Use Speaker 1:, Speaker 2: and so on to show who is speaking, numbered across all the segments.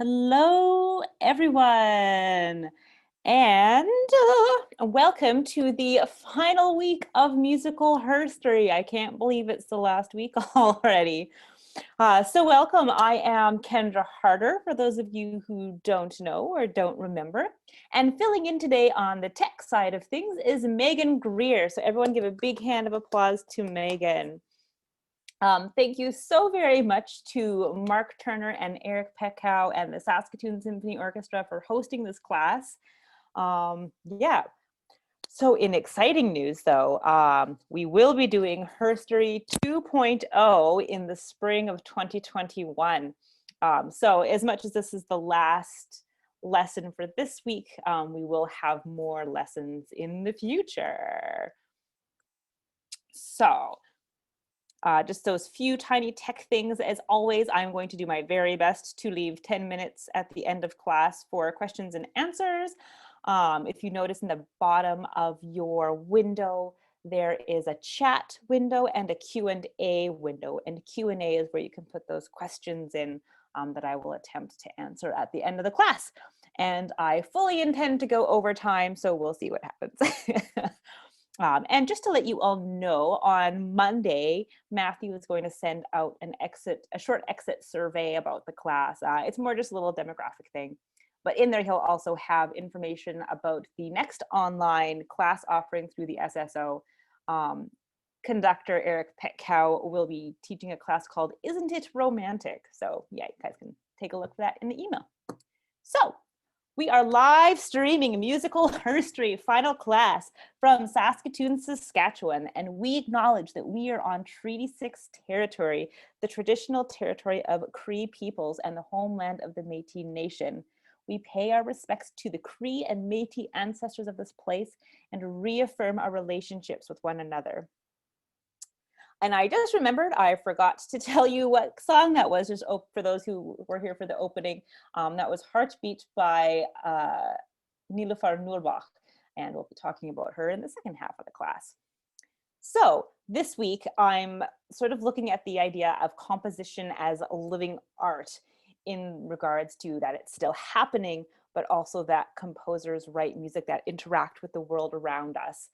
Speaker 1: Hello, everyone, and welcome to the final week of Musical Herstory. I can't believe it's the last week already. So welcome. I am Kendra Harder, for those of you who don't know or don't remember. And filling in today on the tech side of things is Megan Greer. So everyone give a big hand of applause to Megan. Thank you so very much to Mark Turner and Eric Peckow and the Saskatoon Symphony Orchestra for hosting this class. Yeah, so in exciting news though, we will be doing Herstory 2.0 in the spring of 2021. So as much as this is the last lesson for this week, we will have more lessons in the future. So just those few tiny tech things. As always, I'm going to do my very best to leave 10 minutes at the end of class for questions and answers. If you notice in the bottom of your window, there is a chat window and a Q&A window. And Q&A is where you can put those questions in that I will attempt to answer at the end of the class. And I fully intend to go over time, so we'll see what happens. And just to let you all know, on Monday, Matthew is going to send out a short exit survey about the class. It's more just a little demographic thing. But in there, he'll also have information about the next online class offering through the SSO. Conductor Eric Petkow will be teaching a class called Isn't It Romantic? So yeah, you guys can take a look for that in the email. So we are live streaming Musical Herstory final class from Saskatoon, Saskatchewan, and we acknowledge that we are on Treaty 6 territory, the traditional territory of Cree peoples and the homeland of the Métis Nation. We pay our respects to the Cree and Métis ancestors of this place and reaffirm our relationships with one another. And I just remembered, I forgot to tell you what song that was, just for those who were here for the opening. That was Heartbeat by Niloufar Nourbakhsh, and we'll be talking about her in the second half of the class. So this week, I'm sort of looking at the idea of composition as a living art in regards to that it's still happening, but also that composers write music that interact with the world around us.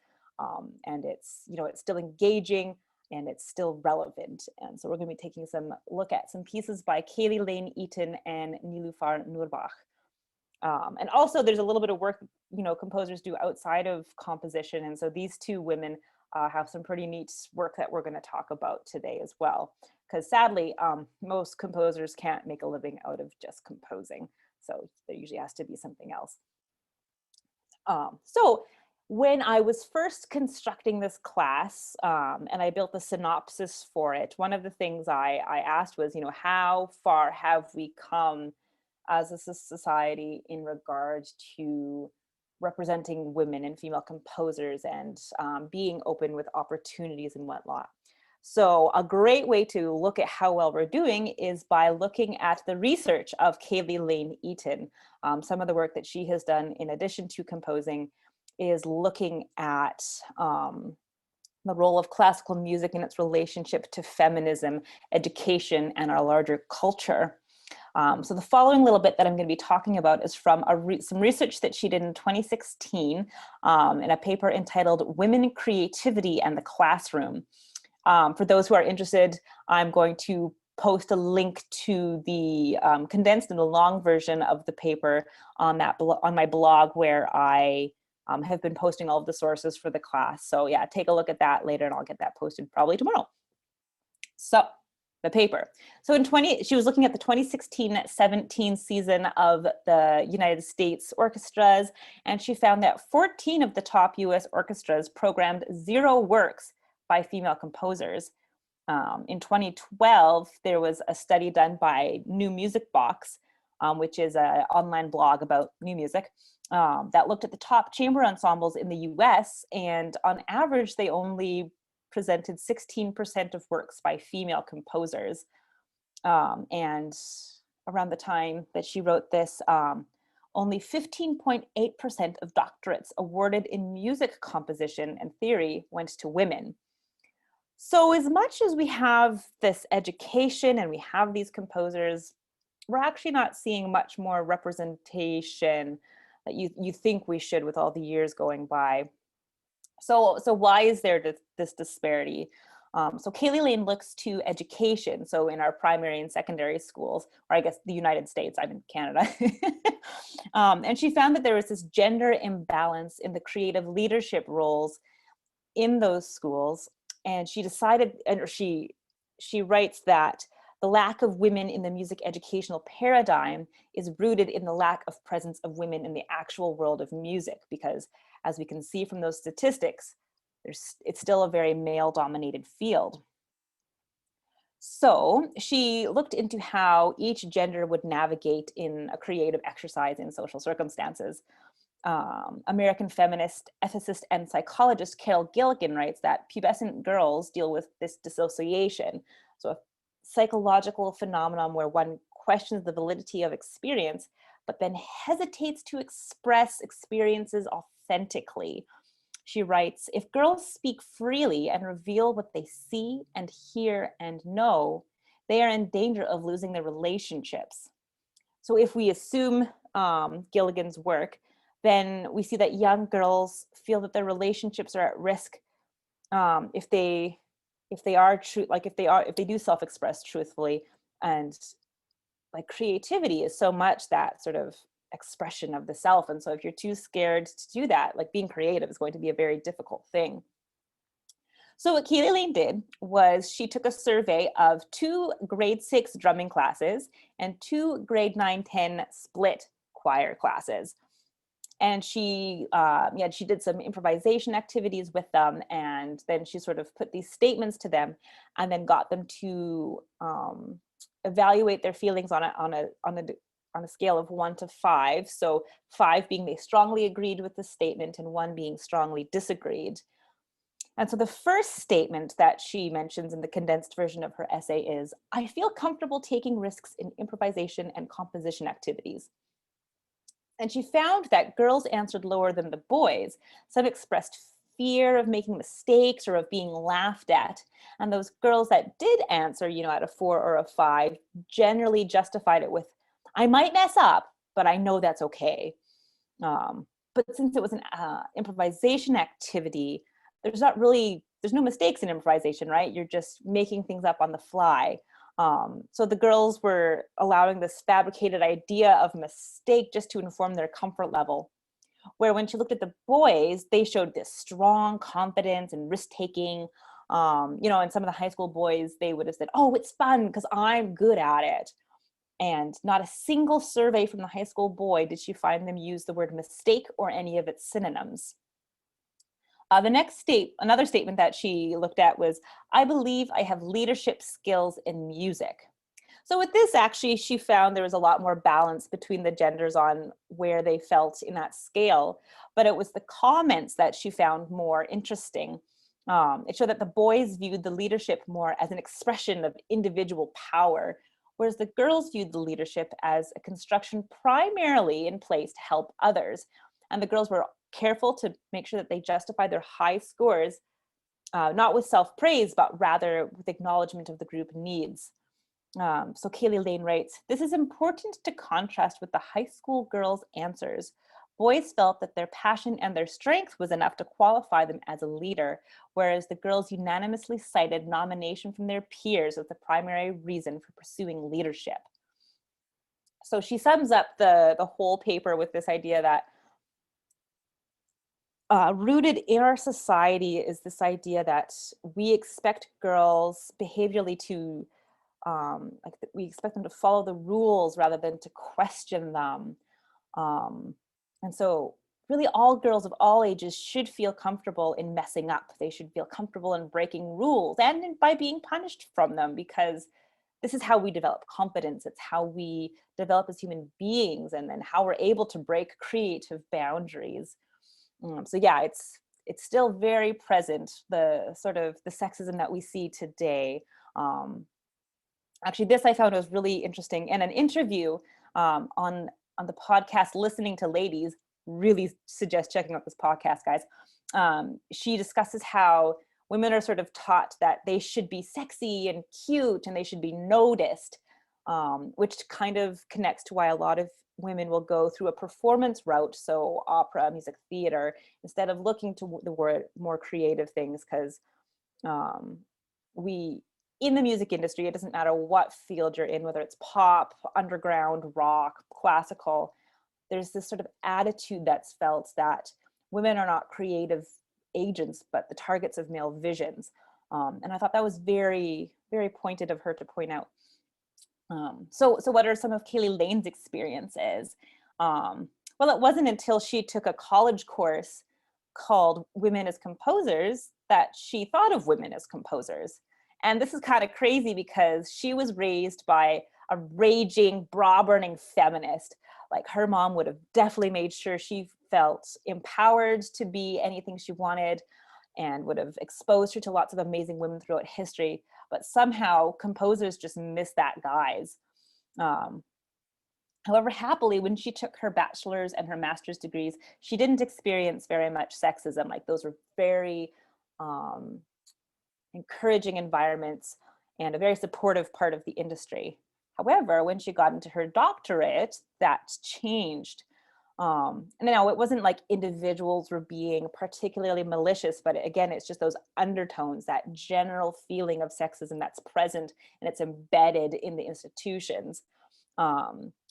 Speaker 1: And it's still engaging, and it's still relevant. And so we're going to be taking some look at some pieces by Kaley, Eaton, and Niloufar Nourbakhsh. And also there's a little bit of work, composers do outside of composition. And so these two women have some pretty neat work that we're going to talk about today as well. Because sadly, most composers can't make a living out of just composing. So there usually has to be something else. So when I was first constructing this class and I built the synopsis for it, one of the things I asked was, how far have we come as a society in regard to representing women and female composers and being open with opportunities and whatnot. So a great way to look at how well we're doing is by looking at the research of Kaley Eaton. Some of the work that she has done in addition to composing is looking at the role of classical music and its relationship to feminism, education, and our larger culture. So the following little bit that I'm going to be talking about is from some research that she did in 2016 in a paper entitled Women, Creativity, and the Classroom. For those who are interested, I'm going to post a link to the condensed and the long version of the paper on my blog, where I have been posting all of the sources for the class. So yeah, take a look at that later and I'll get that posted probably tomorrow. So the paper. So she was looking at the 2016-17 season of the United States orchestras, and she found that 14 of the top US orchestras programmed 0 works by female composers. In 2012, there was a study done by New Music Box, which is an online blog about new music, that looked at the top chamber ensembles in the US, and on average, they only presented 16% of works by female composers. And around the time that she wrote this, only 15.8% of doctorates awarded in music composition and theory went to women. So as much as we have this education and we have these composers, we're actually not seeing much more representation that you think we should with all the years going by. So why is there this disparity? So Kaley Lane looks to education. So in our primary and secondary schools, or I guess the United States, I'm in Canada. And she found that there was this gender imbalance in the creative leadership roles in those schools. And she decided, or she writes that the lack of women in the music educational paradigm is rooted in the lack of presence of women in the actual world of music, because as we can see from those statistics, it's still a very male-dominated field. So she looked into how each gender would navigate in a creative exercise in social circumstances. American feminist, ethicist, and psychologist Carol Gilligan writes that pubescent girls deal with this dissociation, so a psychological phenomenon where one questions the validity of experience, but then hesitates to express experiences authentically. She writes, if girls speak freely and reveal what they see and hear and know, they are in danger of losing their relationships. So if we assume Gilligan's work, then we see that young girls feel that their relationships are at risk if they are true, like if they do self-express truthfully, and like creativity is so much that sort of expression of the self. And so if you're too scared to do that, like being creative is going to be a very difficult thing. So what Kaley Lane did was she took a survey of 2 grade 6 drumming classes and 2 grade 9-10 split choir classes. And she did some improvisation activities with them, and then she sort of put these statements to them and then got them to evaluate their feelings on a scale of 1 to 5. So 5 being they strongly agreed with the statement and 1 being strongly disagreed. And so the first statement that she mentions in the condensed version of her essay is, I feel comfortable taking risks in improvisation and composition activities. And she found that girls answered lower than the boys. Some expressed fear of making mistakes or of being laughed at. And those girls that did answer, at a 4 or a 5, generally justified it with, I might mess up, but I know that's okay. But since it was an improvisation activity, there's no mistakes in improvisation, right? You're just making things up on the fly. So the girls were allowing this fabricated idea of mistake just to inform their comfort level. Where when she looked at the boys, they showed this strong confidence and risk-taking. And some of the high school boys, they would have said, oh, it's fun because I'm good at it. And not a single survey from the high school boy did she find them use the word mistake or any of its synonyms. Another statement that she looked at was, I believe I have leadership skills in music. So with this, actually, she found there was a lot more balance between the genders on where they felt in that scale, but it was the comments that she found more interesting. It showed that the boys viewed the leadership more as an expression of individual power, whereas the girls viewed the leadership as a construction primarily in place to help others. And the girls were careful to make sure that they justified their high scores, not with self-praise, but rather with acknowledgement of the group needs. So Kaley Lane writes, this is important to contrast with the high school girls' answers. Boys felt that their passion and their strength was enough to qualify them as a leader, whereas the girls unanimously cited nomination from their peers as the primary reason for pursuing leadership. So she sums up the whole paper with this idea that rooted in our society is this idea that we expect girls behaviorally to, we expect them to follow the rules rather than to question them. And so really all girls of all ages should feel comfortable in messing up. They should feel comfortable in breaking rules and by being punished from them, because this is how we develop competence. It's how we develop as human beings, and then how we're able to break creative boundaries. So yeah, it's still very present, the sort of the sexism that we see today. Actually, this I found was really interesting. In an interview on the podcast Listening to Ladies, really suggest checking out this podcast, guys. She discusses how women are sort of taught that they should be sexy and cute and they should be noticed. which kind of connects to why a lot of women will go through a performance route, so opera, music theater, instead of looking to the more creative things, because we, in the music industry, it doesn't matter what field you're in, whether it's pop, underground, rock, classical, there's this sort of attitude that's felt that women are not creative agents, but the targets of male visions. And I thought that was very, very pointed of her to point out. So what are some of Kaley Lane's experiences? Well, it wasn't until she took a college course called Women as Composers that she thought of women as composers. And this is kind of crazy because she was raised by a raging, bra-burning feminist. Like, her mom would have definitely made sure she felt empowered to be anything she wanted, and would have exposed her to lots of amazing women throughout history. But somehow composers just miss that guise. However, happily, when she took her bachelor's and her master's degrees, she didn't experience very much sexism. Like, those were very encouraging environments and a very supportive part of the industry. However, when she got into her doctorate, that changed. And now, it wasn't like individuals were being particularly malicious, but again, it's just those undertones, that general feeling of sexism that's present and it's embedded in the institutions.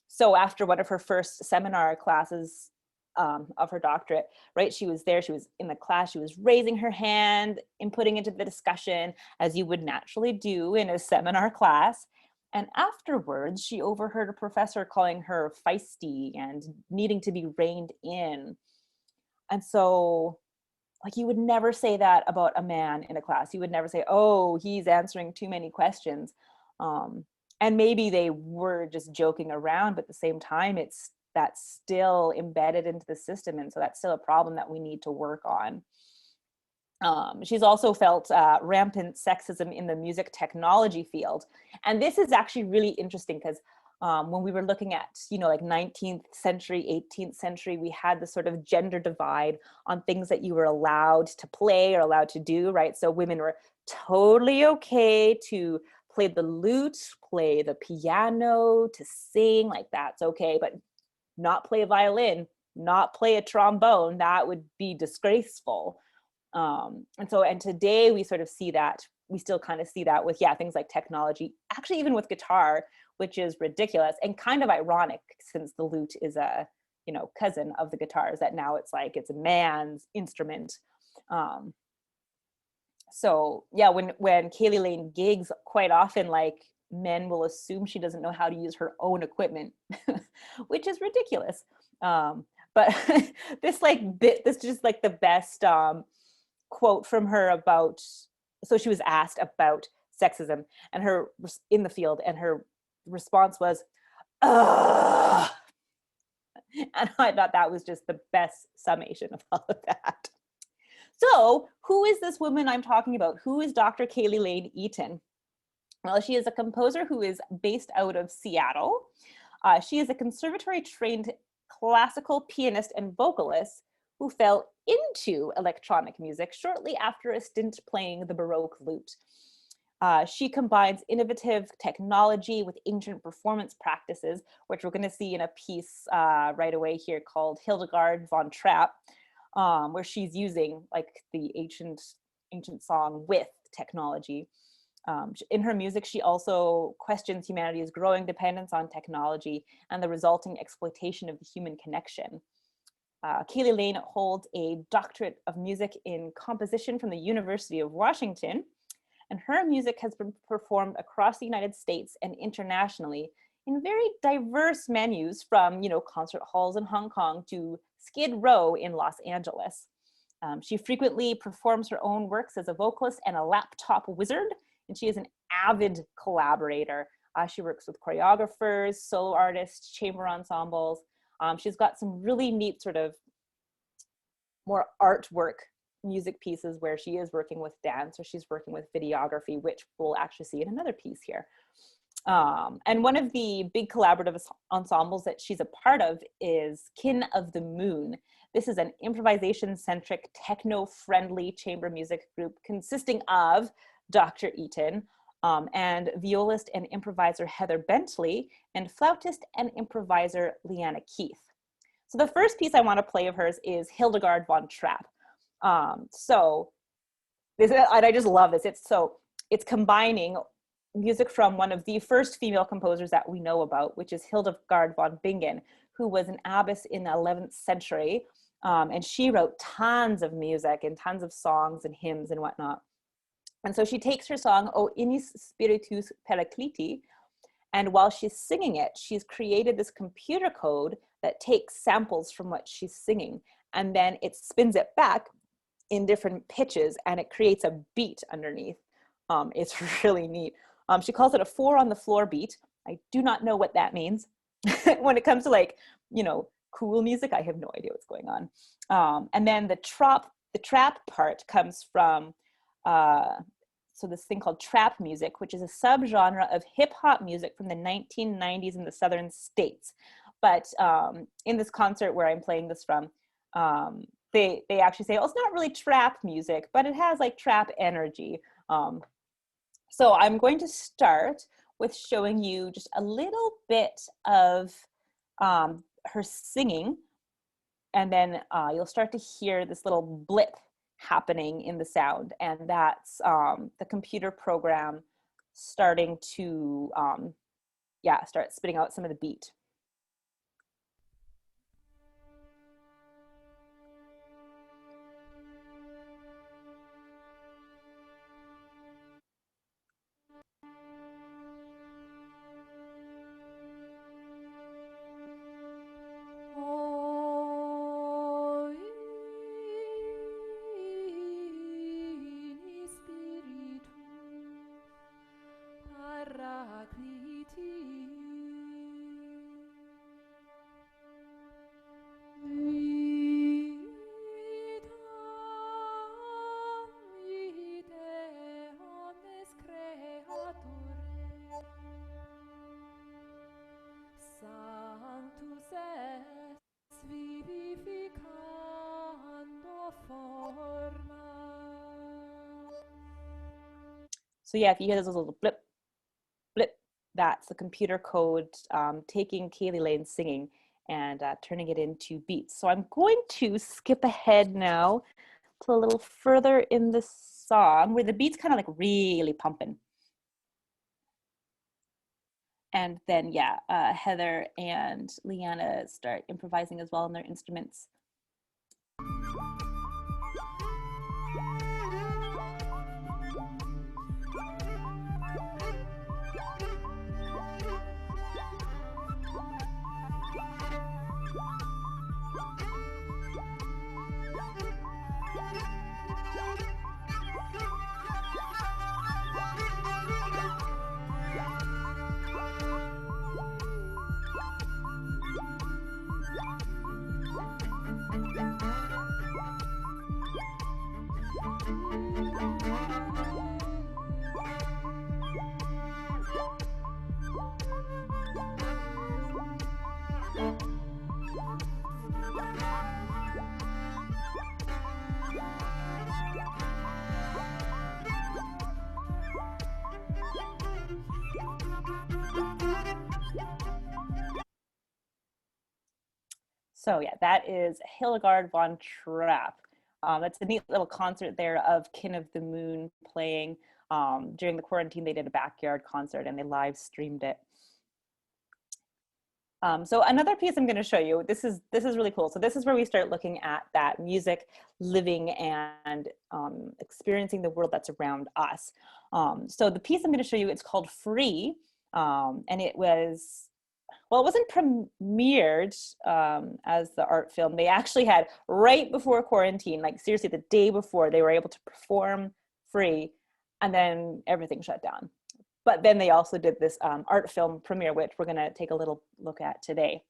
Speaker 1: So after one of her first seminar classes of her doctorate, right, she was there, she was in the class, she was raising her hand, inputting into the discussion, as you would naturally do in a seminar class. And afterwards, she overheard a professor calling her feisty and needing to be reined in. And so, like, you would never say that about a man in a class. You would never say, oh, he's answering too many questions. And maybe they were just joking around, but at the same time, that's still embedded into the system. And so that's still a problem that we need to work on. She's also felt rampant sexism in the music technology field. And this is actually really interesting because when we were looking at, like 19th century, 18th century, we had this sort of gender divide on things that you were allowed to play or allowed to do, right? So women were totally okay to play the lute, play the piano, to sing, like that's okay, but not play a violin, not play a trombone, that would be disgraceful. And today we sort of see that, we still kind of see that with, things like technology, actually even with guitar, which is ridiculous and kind of ironic since the lute is a, cousin of the guitars, that now it's like, it's a man's instrument. So yeah, when Kaley Lane gigs, quite often, like, men will assume she doesn't know how to use her own equipment, which is ridiculous. But this is just like the best, quote from her about, so she was asked about sexism and her in the field, and her response was, ugh. And I thought that was just the best summation of all of that. So who is this woman I'm talking about? Who is Dr. Kaley Lane Eaton? Well, she is a composer who is based out of Seattle. She is a conservatory trained classical pianist and vocalist who fell into electronic music shortly after a stint playing the Baroque lute. She combines innovative technology with ancient performance practices, which we're going to see in a piece right away here called Hildegard Von Trapp, where she's using like the ancient song with technology. In her music, she also questions humanity's growing dependence on technology and the resulting exploitation of the human connection. Kaley Lane holds a doctorate of music in composition from the University of Washington, and her music has been performed across the United States and internationally in very diverse venues, from concert halls in Hong Kong to Skid Row in Los Angeles. She frequently performs her own works as a vocalist and a laptop wizard, and she is an avid collaborator. She works with choreographers, solo artists, chamber ensembles. She's got some really neat sort of more artwork music pieces where she is working with dance, or she's working with videography, which we'll actually see in another piece here. And one of the big collaborative ensembles that she's a part of is Kin of the Moon. This is an improvisation-centric, techno-friendly chamber music group consisting of Dr. Eaton, and violist and improviser Heather Bentley, and flautist and improviser Leanna Keith. So the first piece I want to play of hers is Hildegard Von Trapp. So this, and I just love this. It's combining music from one of the first female composers that we know about, which is Hildegard von Bingen, who was an abbess in the 11th century. And she wrote tons of music and tons of songs and hymns and whatnot. And so she takes her song, O Innis Spiritus Pericliti, and while she's singing it, she's created this computer code that takes samples from what she's singing, and then it spins it back in different pitches, and it creates a beat underneath. It's really neat. She calls it a 4 on the floor beat. I do not know what that means. When it comes to, like, you know, cool music, I have no idea what's going on. And then the trap part comes from so this thing called trap music, which is a subgenre of hip hop music from the 1990s in the southern states. But in this concert where I'm playing this from, they actually say, oh, it's not really trap music, but it has like trap energy. So I'm going to start with showing you just a little bit of her singing, and then you'll start to hear this little blip happening in the sound, and that's the computer program starting to start spitting out some of the beat. So yeah, if you hear this little blip, blip, that's the computer code taking Kaley Lane's singing and turning it into beats. So I'm going to skip ahead now to a little further in the song where the beat's kind of like really pumping. And then, Heather and Leanna start improvising as well on their instruments. So yeah, that is Hildegard Von Trapp. That's a neat little concert there of Kin of the Moon playing. During the quarantine, they did a backyard concert and they live streamed it. So another piece I'm going to show you, this is really cool. So this is where we start looking at that music, living and experiencing the world that's around us. So the piece I'm going to show you, it's called Free, and it was, well, it wasn't premiered as the art film. They actually had, right before quarantine, like seriously the day before, they were able to perform Free, and then everything shut down. But then they also did this art film premiere, which we're gonna take a little look at today.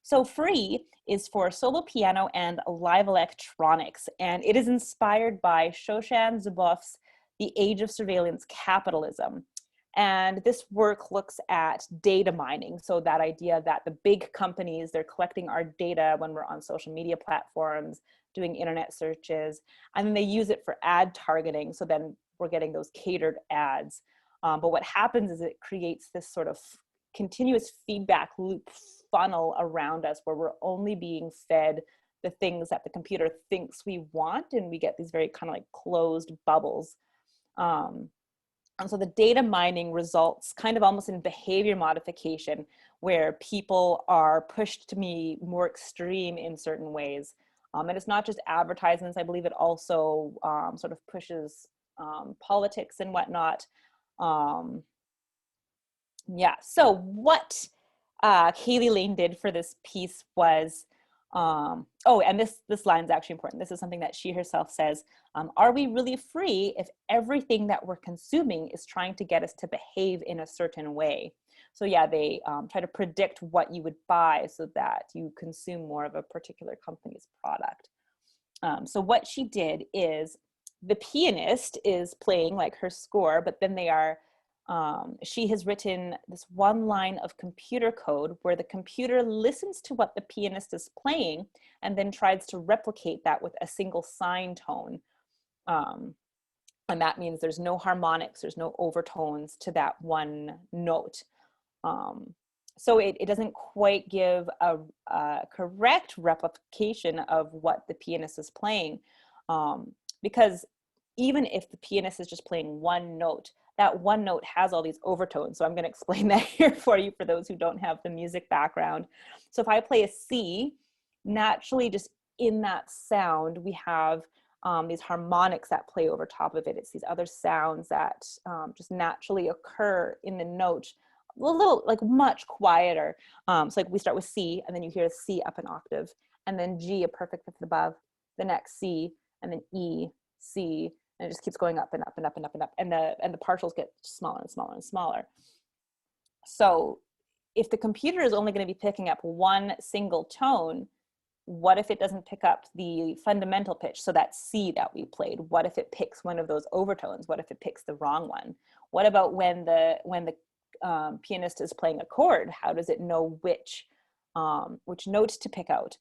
Speaker 1: So Free is for solo piano and live electronics, and it is inspired by Shoshan Zuboff's The Age of Surveillance Capitalism. And this work looks at data mining. So that idea that the big companies, they're collecting our data when we're on social media platforms, doing internet searches, and then they use it for ad targeting. So then we're getting those catered ads. But what happens is it creates this sort of continuous feedback loop funnel around us where we're only being fed the things that the computer thinks we want, and we get these very kind of like closed bubbles. And so the data mining results kind of almost in behavior modification, where people are pushed to be more extreme in certain ways. And it's not just advertisements. I believe it also sort of pushes politics and whatnot. Yeah, so what Kaley Lane did for this piece was, oh, and this line is actually important. This is something that she herself says, are we really free if everything that we're consuming is trying to get us to behave in a certain way? So yeah, they try to predict what you would buy so that you consume more of a particular company's product. So what she did is, the pianist is playing like her score, but then they are, she has written this one line of computer code where the computer listens to what the pianist is playing and then tries to replicate that with a single sine tone. And that means there's no harmonics, there's no overtones to that one note. So it doesn't quite give a correct replication of what the pianist is playing, because even if the pianist is just playing one note, that one note has all these overtones. So I'm going to explain that here for you, for those who don't have the music background. So if I play a C, naturally just in that sound, we have these harmonics that play over top of it. It's these other sounds that just naturally occur in the note, a little like much quieter. So like we start with C, and then you hear a C up an octave, and then G, a perfect fifth above, the next C, and then E, C, and it just keeps going up and up and up and up and up, and the partials get smaller and smaller and smaller. So if the computer is only going to be picking up one single tone, what if it doesn't pick up the fundamental pitch, so that C that we played? What if it picks one of those overtones? What if it picks the wrong one? What about when the pianist is playing a chord? How does it know which note to pick out?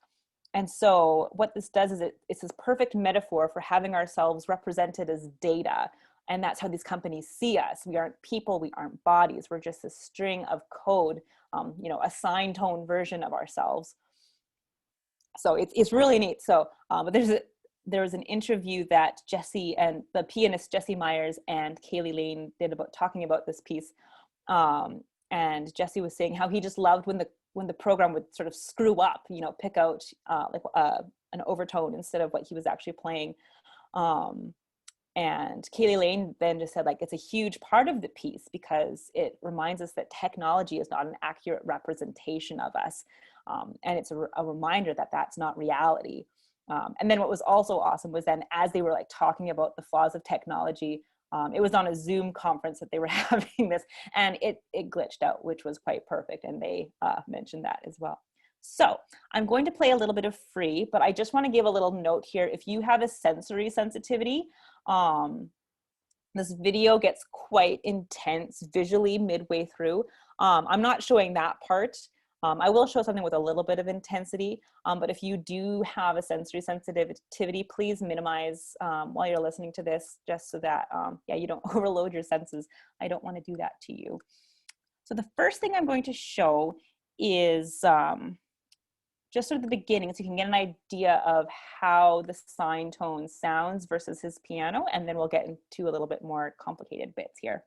Speaker 1: And so what this does is it's this perfect metaphor for having ourselves represented as data. And that's how these companies see us. We aren't people, we aren't bodies. We're just a string of code, a sine tone version of ourselves. So it's really neat. So but there was an interview that Jesse and the pianist Jesse Myers and Kaley Lane did about talking about this piece. And Jesse was saying how he just loved when the program would sort of screw up, pick out an overtone instead of what he was actually playing. And Kaley Lane then just said, like, it's a huge part of the piece because it reminds us that technology is not an accurate representation of us. And it's a reminder that that's not reality. And then what was also awesome was then as they were like talking about the flaws of technology, it was on a Zoom conference that they were having this, and it glitched out, which was quite perfect. And they mentioned that as well. So I'm going to play a little bit of free, but I just want to give a little note here. If you have a sensory sensitivity, this video gets quite intense visually midway through. I'm not showing that part. I will show something with a little bit of intensity, but if you do have a sensory sensitivity, please minimize while you're listening to this, just so that you don't overload your senses. I don't want to do that to you. So the first thing I'm going to show is just sort of the beginning, so you can get an idea of how the sine tone sounds versus his piano, and then we'll get into a little bit more complicated bits here.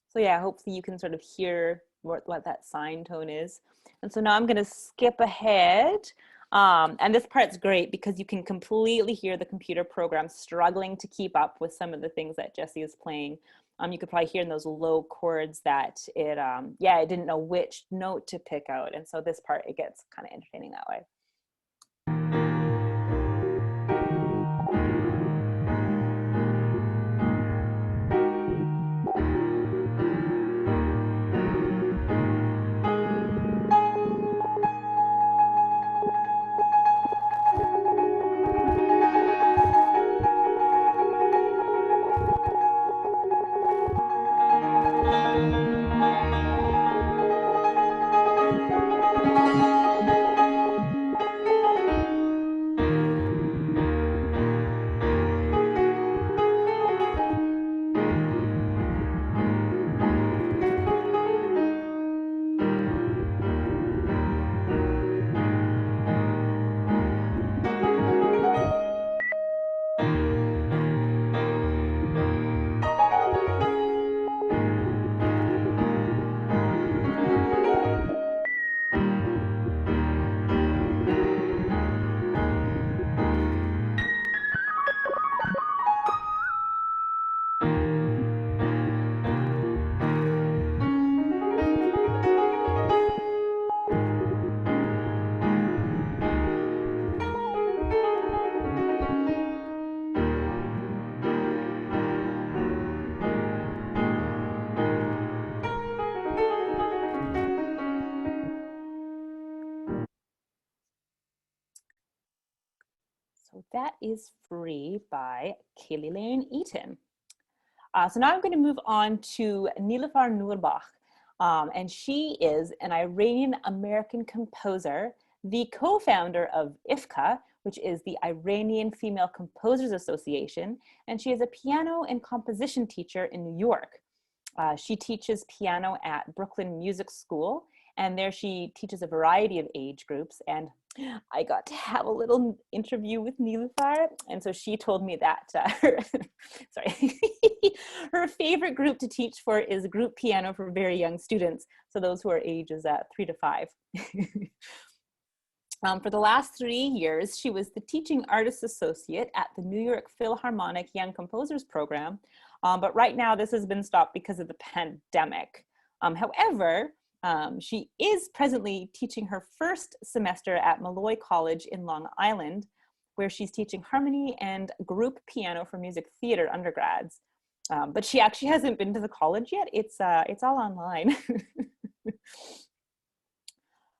Speaker 1: So yeah, hopefully you can sort of hear what that sine tone is. And so now I'm going to skip ahead. And this part's great because you can completely hear the computer program struggling to keep up with some of the things that Jesse is playing. You could probably hear in those low chords that it, yeah, it didn't know which note to pick out. And so this part, it gets kind of entertaining that way. So that is Free by Kaley Eaton. So now I'm going to move on to Niloufar Nourbakhsh. And she is an Iranian-American composer, the co-founder of IFCA, which is the Iranian Female Composers Association, and she is a piano and composition teacher in New York. She teaches piano at Brooklyn Music School, and there she teaches a variety of age groups. And I got to have a little interview with Niloufar, and so she told me that her favorite group to teach for is group piano for very young students, so those who are ages 3 to 5. For the last 3 years, she was the teaching artist associate at the New York Philharmonic Young Composers Program, but right now this has been stopped because of the pandemic. However, she is presently teaching her first semester at Malloy College in Long Island, where she's teaching harmony and group piano for music theater undergrads. But she actually hasn't been to the college yet. It's all online.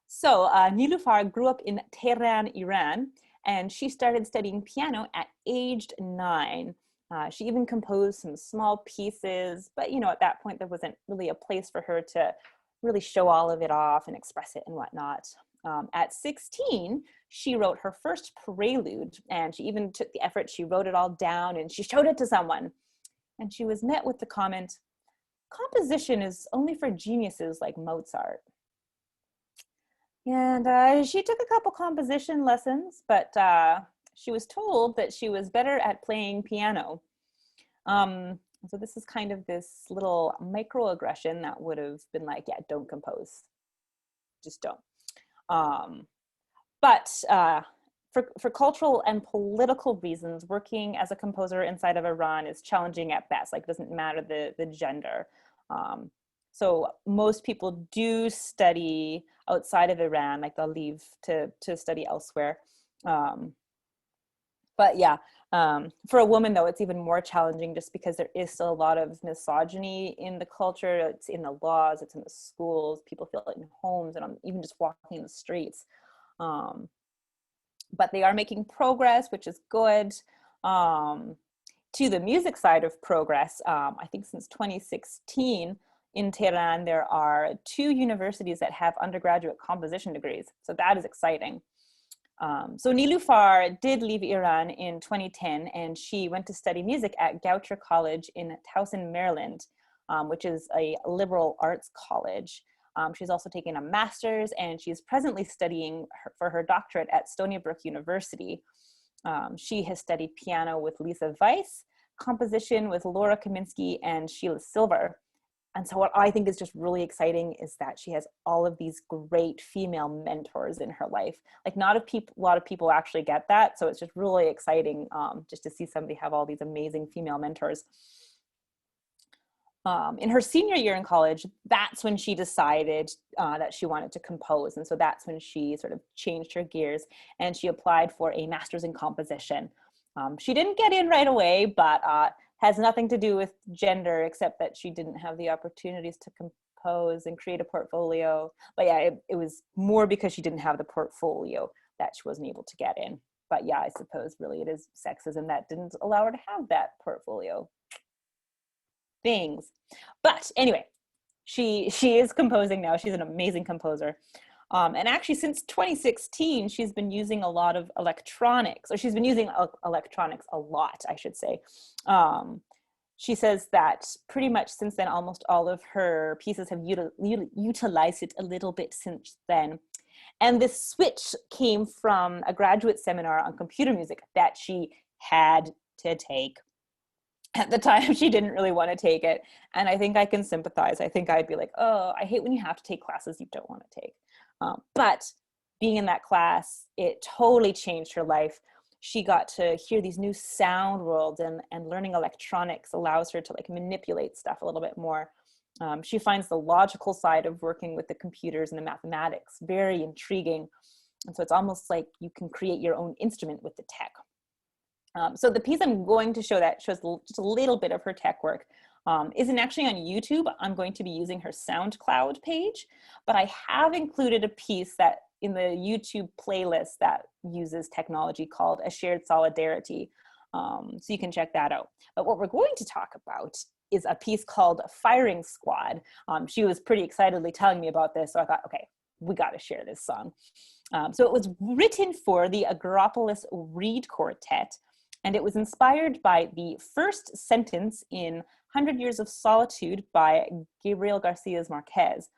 Speaker 1: So Niloufar grew up in Tehran, Iran, and she started studying piano at age 9. She even composed some small pieces, but at that point there wasn't really a place for her to really show all of it off and express it and whatnot. At 16, she wrote her first prelude, and she even took the effort. She wrote it all down and she showed it to someone. And she was met with the comment, "Composition is only for geniuses like Mozart." And she took a couple composition lessons, but she was told that she was better at playing piano. So this is kind of this little microaggression that would have been like, yeah, don't compose, just don't. But for cultural and political reasons, working as a composer inside of Iran is challenging at best. Like, it doesn't matter the gender. So most people do study outside of Iran, like they'll leave to study elsewhere. But yeah, for a woman though, it's even more challenging just because there is still a lot of misogyny in the culture. It's in the laws, it's in the schools, people feel it in homes and even just walking in the streets. But they are making progress, which is good. To the music side of progress, I think since 2016, in Tehran, there are 2 universities that have undergraduate composition degrees. So that is exciting. So Niloufar did leave Iran in 2010, and she went to study music at Goucher College in Towson, Maryland, which is a liberal arts college. She's also taken a master's, and she's presently studying for her doctorate at Stony Brook University. She has studied piano with Lisa Weiss, composition with Laura Kaminsky and Sheila Silver. And so what I think is just really exciting is that she has all of these great female mentors in her life. Like, not a lot of people actually get that. So it's just really exciting just to see somebody have all these amazing female mentors. In her senior year in college, that's when she decided that she wanted to compose. And so that's when she sort of changed her gears and she applied for a master's in composition. She didn't get in right away, but has nothing to do with gender, except that she didn't have the opportunities to compose and create a portfolio. But yeah, it was more because she didn't have the portfolio that she wasn't able to get in. But yeah, I suppose really it is sexism that didn't allow her to have that portfolio things. But anyway, she is composing now. She's an amazing composer. And actually since 2016, she's been using a lot of electronics, or she's been using electronics a lot, I should say. She says that pretty much since then, almost all of her pieces have utilized it a little bit since then. And this switch came from a graduate seminar on computer music that she had to take. At the time, she didn't really want to take it. And I think I can sympathize. I think I'd be like, oh, I hate when you have to take classes you don't want to take. But being in that class, it totally changed her life. She got to hear these new sound worlds, and learning electronics allows her to like manipulate stuff a little bit more. She finds the logical side of working with the computers and the mathematics very intriguing. And so it's almost like you can create your own instrument with the tech. So the piece I'm going to show that shows just a little bit of her tech work isn't actually on YouTube. I'm going to be using her SoundCloud page, but I have included a piece that in the YouTube playlist that uses technology called A Shared Solidarity. So you can check that out. But what we're going to talk about is a piece called Firing Squad. She was pretty excitedly telling me about this, so I thought, okay, we got to share this song. So it was written for the Agropolis Reed Quartet, and it was inspired by the first sentence in 100 Years of Solitude by Gabriel Garcia Marquez.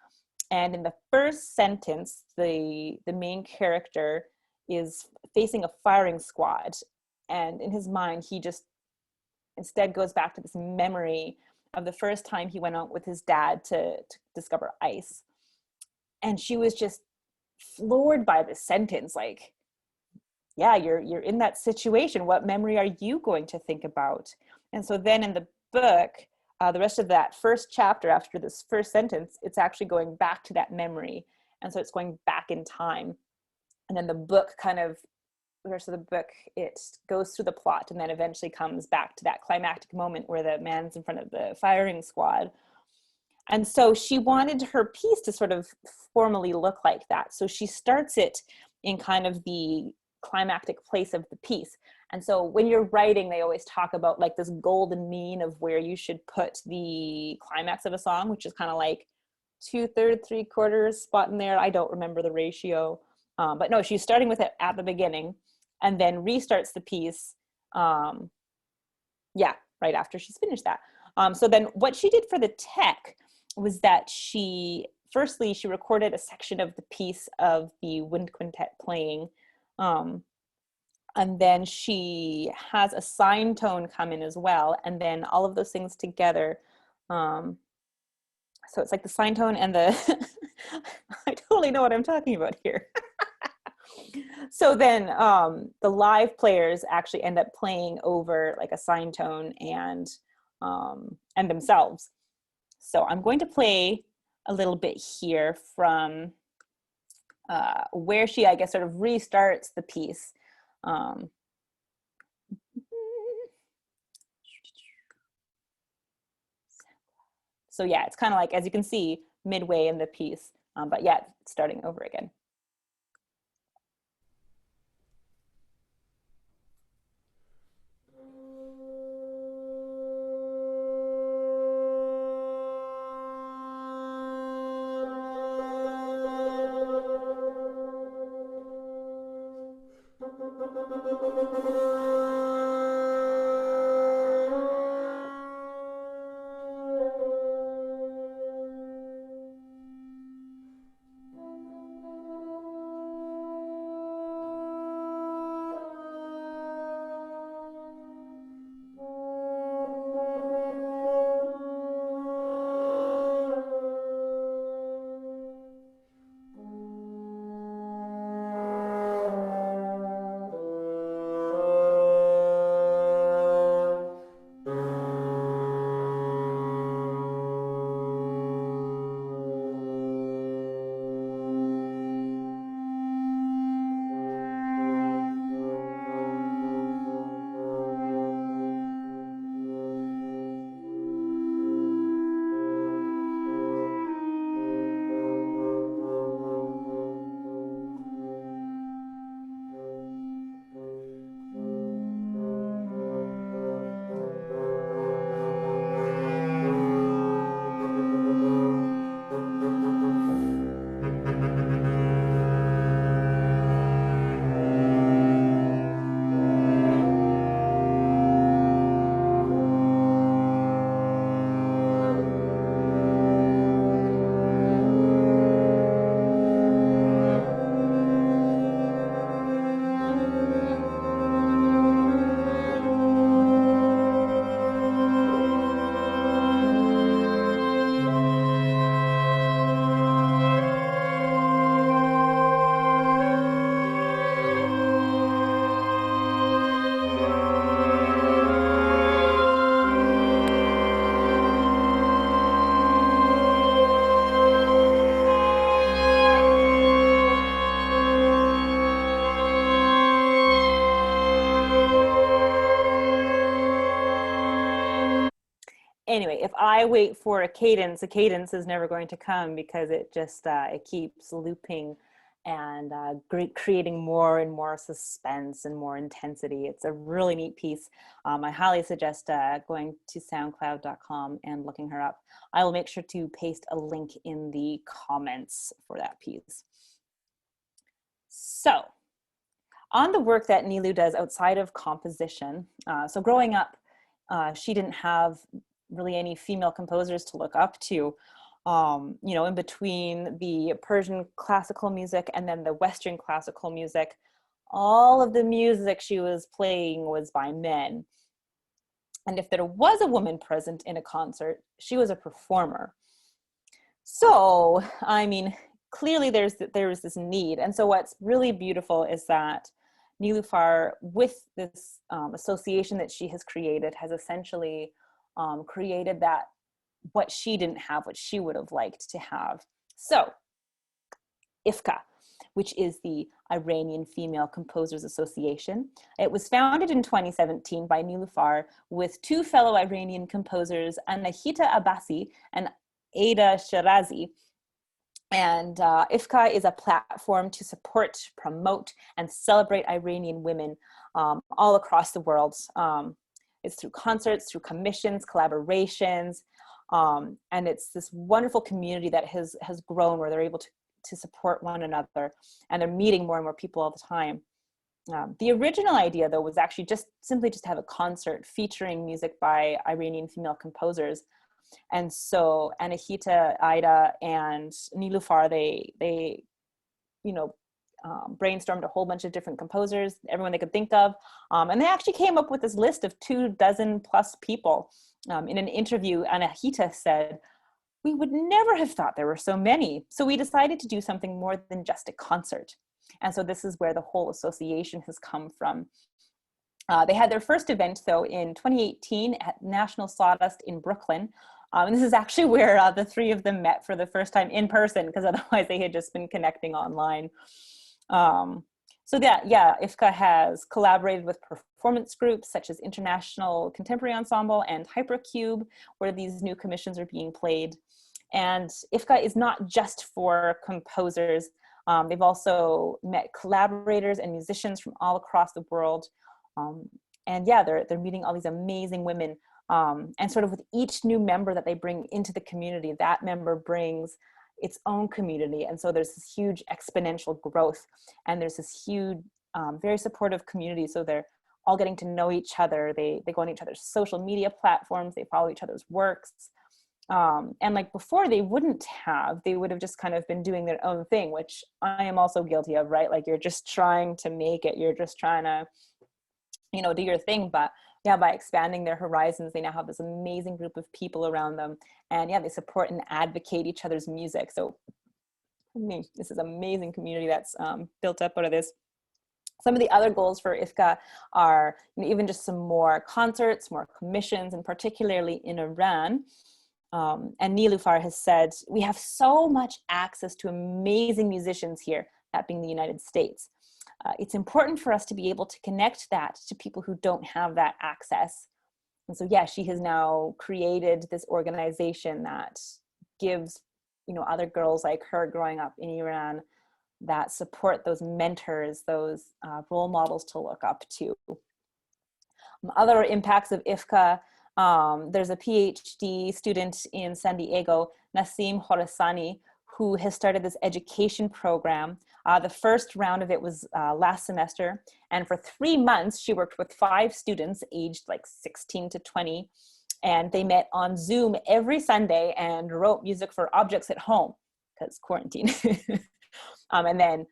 Speaker 1: And in the first sentence, the main character is facing a firing squad. And in his mind, he just instead goes back to this memory of the first time he went out with his dad to discover ice. And she was just floored by this sentence, like, yeah, you're in that situation. What memory are you going to think about? And so then in the book, the rest of that first chapter after this first sentence, it's actually going back to that memory. And so it's going back in time. And then the book kind of, the rest of the book, it goes through the plot and then eventually comes back to that climactic moment where the man's in front of the firing squad. And so she wanted her piece to sort of formally look like that. So she starts it in kind of the climactic place of the piece. And so when you're writing, they always talk about like this golden mean of where you should put the climax of a song, which is kind of like 2/3, 3/4 spot in there. I don't remember the ratio. But no, she's starting with it at the beginning and then restarts the piece. Yeah, right after she's finished that. So then what she did for the tech was that firstly, she recorded a section of the piece of the wind quintet playing. And then she has a sine tone come in as well. And then all of those things together. So it's like the sine tone and the, I totally know what I'm talking about here. So then the live players actually end up playing over like a sine tone and themselves. So I'm going to play a little bit here from where she, I guess, sort of restarts the piece. So yeah, it's kind of like, as you can see, midway in the piece, but yeah, starting over again. anyway, if I wait for a cadence is never going to come, because it just, it keeps looping and creating more and more suspense and more intensity. It's a really neat piece. I highly suggest going to soundcloud.com and looking her up. I will make sure to paste a link in the comments for that piece. So on the work that Nilu does outside of composition, so growing up, she didn't have really any female composers to look up to. You know, in between the Persian classical music and then the Western classical music, all of the music she was playing was by men. And if there was a woman present in a concert, she was a performer. So, I mean, clearly there was this need. And so what's really beautiful is that Niloufar, with this association that she has created, has essentially created that, what she didn't have, what she would have liked to have. So IFCA, which is the Iranian Female Composers Association. It was founded in 2017 by Niloufar with two fellow Iranian composers, Anahita Abbasi and Ada Shirazi. And IFCA is a platform to support, promote, and celebrate Iranian women all across the world. It's through concerts, through commissions, collaborations, and it's this wonderful community that has grown, where they're able to support one another, and they're meeting more and more people all the time. The original idea, though, was actually simply to have a concert featuring music by Iranian female composers. And so Anahita, Ida, and Niloufar, they brainstormed a whole bunch of different composers, everyone they could think of, and they actually came up with this list of 24+ people. In an interview, Anahita said, "We would never have thought there were so many. So we decided to do something more than just a concert." And so this is where the whole association has come from. They had their first event, though, in 2018 at National Sawdust in Brooklyn. And this is actually where the three of them met for the first time in person, because otherwise they had just been connecting online. So IFCA has collaborated with performance groups such as International Contemporary Ensemble and Hypercube, where these new commissions are being played. And IFCA is not just for composers. They've also met collaborators and musicians from all across the world. They're meeting all these amazing women. And sort of with each new member that they bring into the community, that member brings its own community. And so there's this huge exponential growth, and there's this huge, very supportive community. So they're all getting to know each other. They go on each other's social media platforms. They follow each other's works. And like before, they would have just kind of been doing their own thing, which I am also guilty of, right? Like, you're just trying to make it. You're just trying to, do your thing. But by expanding their horizons, they now have this amazing group of people around them, and they support and advocate each other's music. So this is an amazing community that's built up out of this. Some of the other goals for IFCA are even just some more concerts, more commissions, and particularly in Iran. And Niloufar has said, "We have so much access to amazing musicians here," that being the United States. It's important for us to be able to connect that to people who don't have that access. And so, she has now created this organization that gives, other girls like her growing up in Iran that support those mentors, those role models to look up to. Other impacts of IFCA, there's a PhD student in San Diego, Nasim Khorasani, who has started this education program. The first round of it was last semester. And for 3 months, she worked with 5 students aged like 16 to 20. And they met on Zoom every Sunday and wrote music for objects at home, because quarantine. And then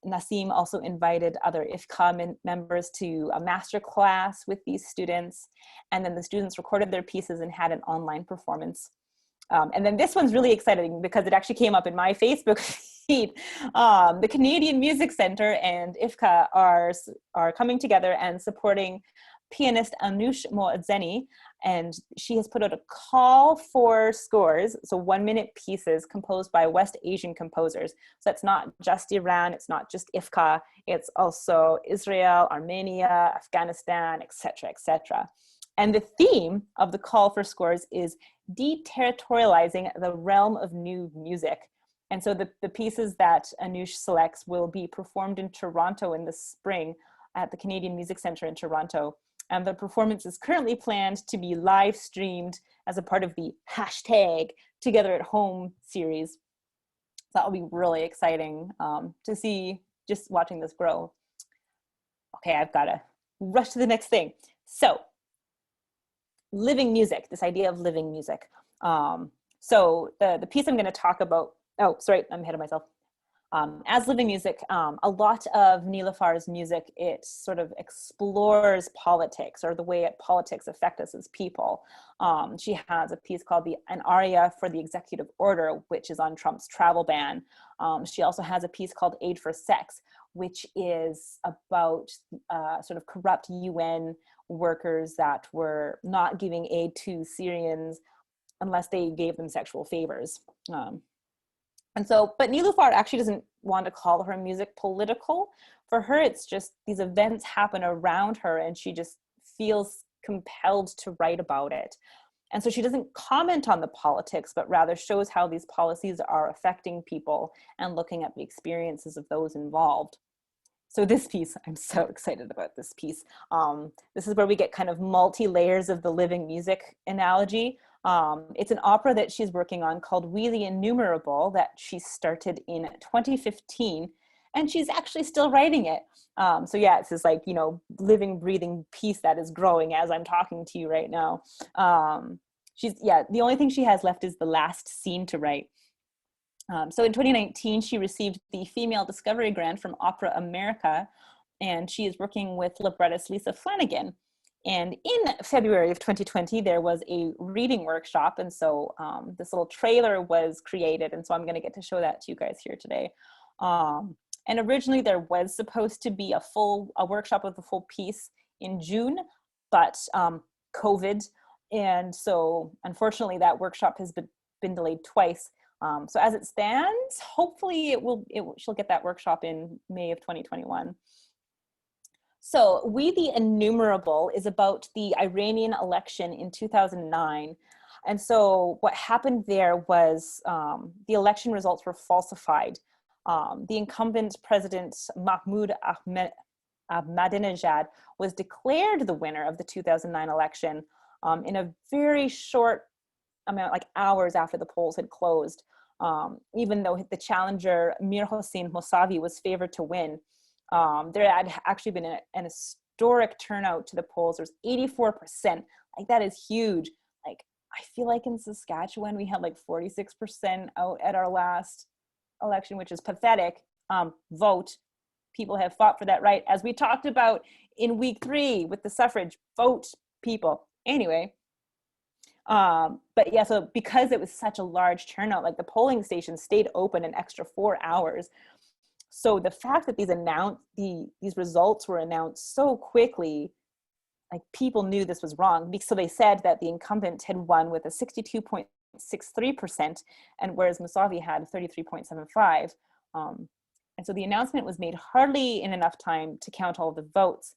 Speaker 1: Nasim also invited other IFCA members to a master class with these students. And then the students recorded their pieces and had an online performance. And then this one's really exciting because it actually came up in my Facebook feed. The Canadian Music Centre and IFCA are coming together and supporting pianist Anush Moadzeni, and she has put out a call for scores, so 1-minute pieces composed by West Asian composers. So it's not just Iran, it's not just IFCA, it's also Israel, Armenia, Afghanistan, etc., etc. And the theme of the call for scores is deterritorializing the realm of new music. And so the pieces that Anush selects will be performed in Toronto in the spring at the Canadian Music Centre in Toronto. And the performance is currently planned to be live streamed as a part of the hashtag Together at Home series. So that will be really exciting to see, just watching this grow. Okay, I've got to rush to the next thing. So living music, this idea of living music. So the piece I'm going to talk about, oh, sorry, I'm ahead of myself. As living music, a lot of Niloufar's music, it sort of explores politics, or the way politics affect us as people. She has a piece called an aria for the executive order, which is on Trump's travel ban. She also has a piece called Aid for Sex, which is about sort of corrupt UN workers that were not giving aid to Syrians unless they gave them sexual favors. And so, but Niloufar actually doesn't want to call her music political. For her, it's just these events happen around her and she just feels compelled to write about it. And so she doesn't comment on the politics, but rather shows how these policies are affecting people and looking at the experiences of those involved. So this piece, I'm so excited about this piece. This is where we get kind of multi-layers of the living music analogy. It's an opera that she's working on called We the Innumerable that she started in 2015, and she's actually still writing it. So yeah, it's this like, you know, living, breathing piece that is growing as I'm talking to you right now. The only thing she has left is the last scene to write. So in 2019, she received the Female Discovery Grant from Opera America, and she is working with librettist Lisa Flanagan. And in February of 2020, there was a reading workshop. And so this little trailer was created. And so I'm going to get to show that to you guys here today. And originally there was supposed to be a workshop with a full piece in June, but COVID. And so unfortunately that workshop has been delayed twice. So as it stands, hopefully she'll get that workshop in May of 2021. So We the Innumerable is about the Iranian election in 2009. And so what happened there was the election results were falsified. The incumbent president, Mahmoud Ahmadinejad, was declared the winner of the 2009 election in a very short amount, like hours after the polls had closed, even though the challenger, Mir Hossein Mousavi, was favored to win. There had actually been an historic turnout to the polls. There's 84%. Like, that is huge. Like, I feel like in Saskatchewan, we had like 46% out at our last election, which is pathetic. Vote. People have fought for that right. As we talked about in week 3 with the suffrage, vote, people. Anyway, but yeah, so because it was such a large turnout, like the polling station stayed open an extra 4 hours. So the fact that these results were announced so quickly, like, people knew this was wrong. So they said that the incumbent had won with a 62.63%, and whereas Mousavi had 33.75. And so the announcement was made hardly in enough time to count all the votes.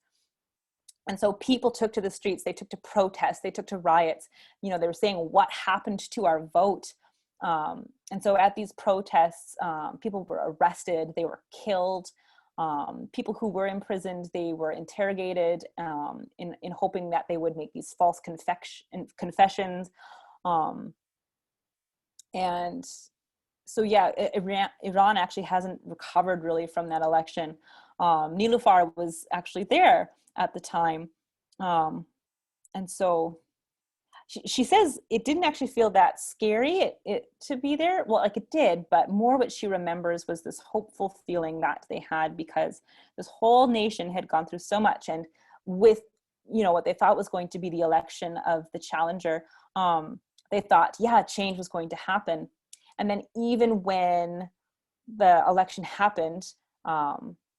Speaker 1: And so people took to the streets, they took to protests, they took to riots. You know, they were saying, what happened to our vote? And so at these protests, people were arrested, they were killed. People who were imprisoned, they were interrogated in hoping that they would make these false confessions. And so yeah, Iran actually hasn't recovered really from that election. Niloufar was actually there at the time. And so she says it didn't actually feel that scary to be there. Well, like, it did, but more what she remembers was this hopeful feeling that they had, because this whole nation had gone through so much, and with, you know, what they thought was going to be the election of the challenger, they thought, yeah, change was going to happen. And then even when the election happened,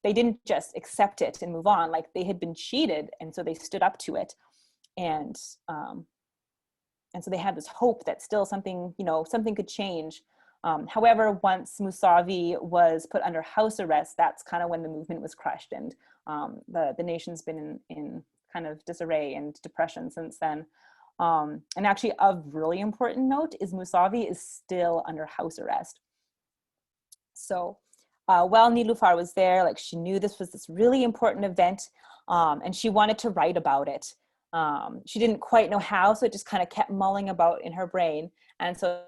Speaker 1: they didn't just accept it and move on. Like, they had been cheated, and so they stood up to it. And so they had this hope that still something could change. However, once Mousavi was put under house arrest, that's kind of when the movement was crushed, and the nation's been in kind of disarray and depression since then. And actually, of really important note is Mousavi is still under house arrest. So while Niloufar was there, like she knew this was this really important event, and she wanted to write about it. She didn't quite know how, so it just kind of kept mulling about in her brain. And so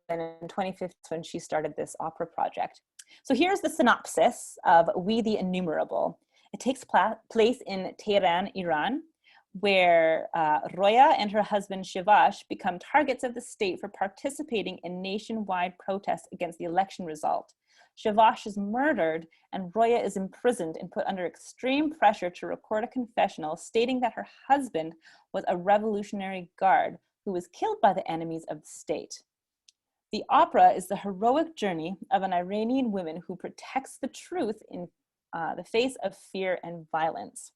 Speaker 1: then in 2015, when she started this opera project. So here's the synopsis of We the Innumerable. It takes place in Tehran, Iran, where Roya and her husband Shivash become targets of the state for participating in nationwide protests against the election result. Shivash is murdered and Roya is imprisoned and put under extreme pressure to record a confessional stating that her husband was a revolutionary guard who was killed by the enemies of the state. The opera is the heroic journey of an Iranian woman who protects the truth in the face of fear and violence.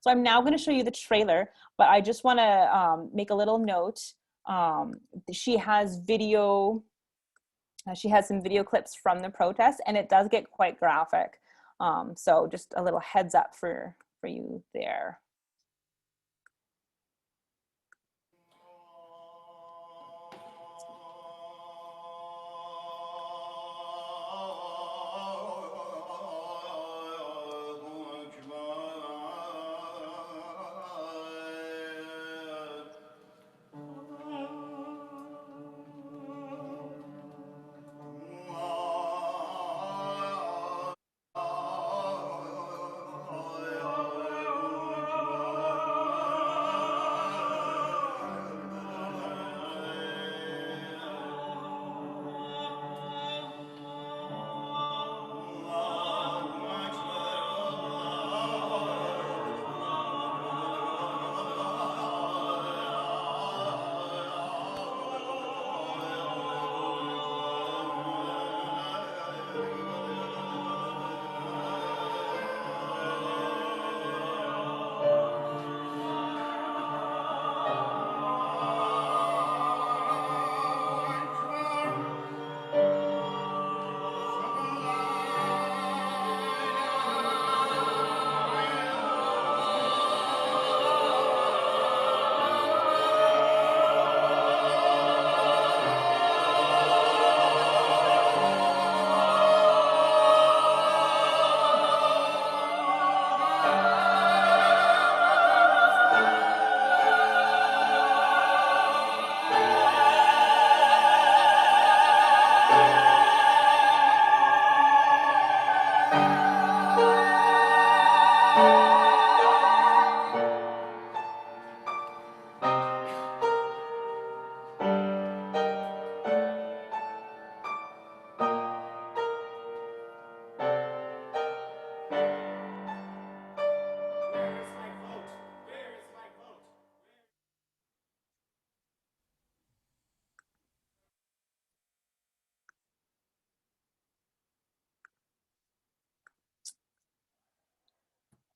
Speaker 1: So I'm now going to show you the trailer, but I just want to make a little note. She has video. She has some video clips from the protest, and it does get quite graphic. So just a little heads up for you there.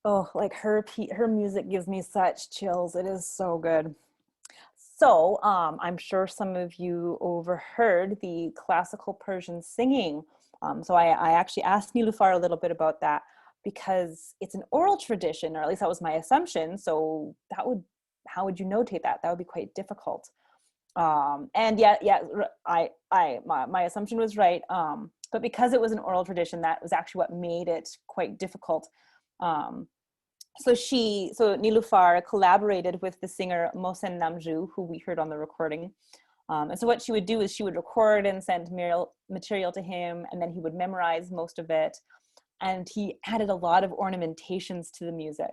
Speaker 1: Oh, like her music gives me such chills. It is so good. So I'm sure some of you overheard the classical Persian singing. So I actually asked Niloufar a little bit about that because it's an oral tradition, or at least that was my assumption. So how would you notate that? That would be quite difficult. And my assumption was right. But because it was an oral tradition, that was actually what made it quite difficult. So Niloufar collaborated with the singer Mohsen Namjoo, who we heard on the recording. And so what she would do is she would record and send material to him, and then he would memorize most of it. And he added a lot of ornamentations to the music.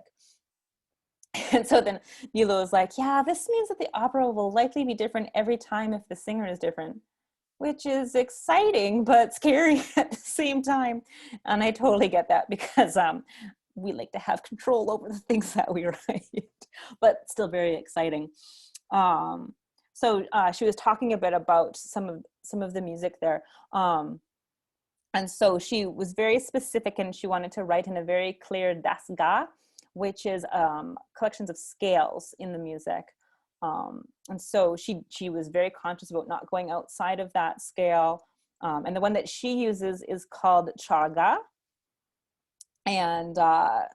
Speaker 1: And so then Nilo was like, yeah, this means that the opera will likely be different every time if the singer is different, which is exciting, but scary at the same time. And I totally get that because we like to have control over the things that we write, but still very exciting. So she was talking a bit about some of the music there. And so she was very specific, and she wanted to write in a very clear dasgah, which is collections of scales in the music. And so she was very conscious about not going outside of that scale. And the one that she uses is called charga. And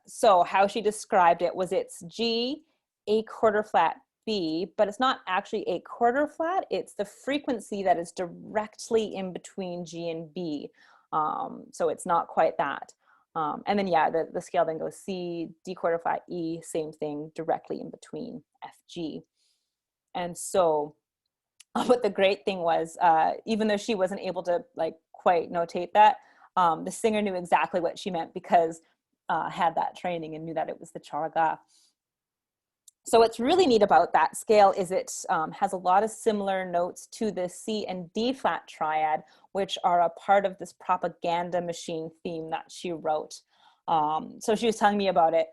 Speaker 1: so how she described it was it's G, A quarter flat B, but it's not actually a quarter flat. It's the frequency that is directly in between G and B. So it's not quite that. And then, yeah, the scale then goes C, D quarter flat, E, same thing, directly in between F, G. And so, but the great thing was, even though she wasn't able to like quite notate that, the singer knew exactly what she meant because had that training and knew that it was the charaga. So what's really neat about that scale is it has a lot of similar notes to the C and D flat triad, which are a part of this propaganda machine theme that she wrote. So she was telling me about it.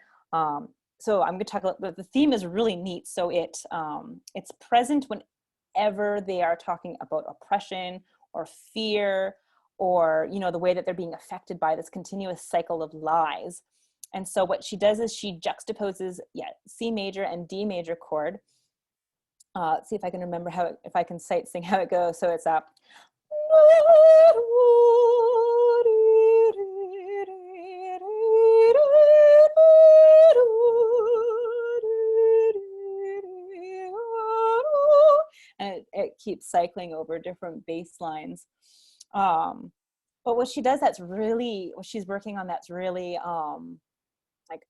Speaker 1: So I'm going to talk about the theme is really neat. So it's present whenever they are talking about oppression or fear, or the way that they're being affected by this continuous cycle of lies. And so what she does is she juxtaposes, C major and D major chord. Let's see if I can remember if I can sing how it goes. So it's up. And it keeps cycling over different bass lines. But what she does what she's working on that's really like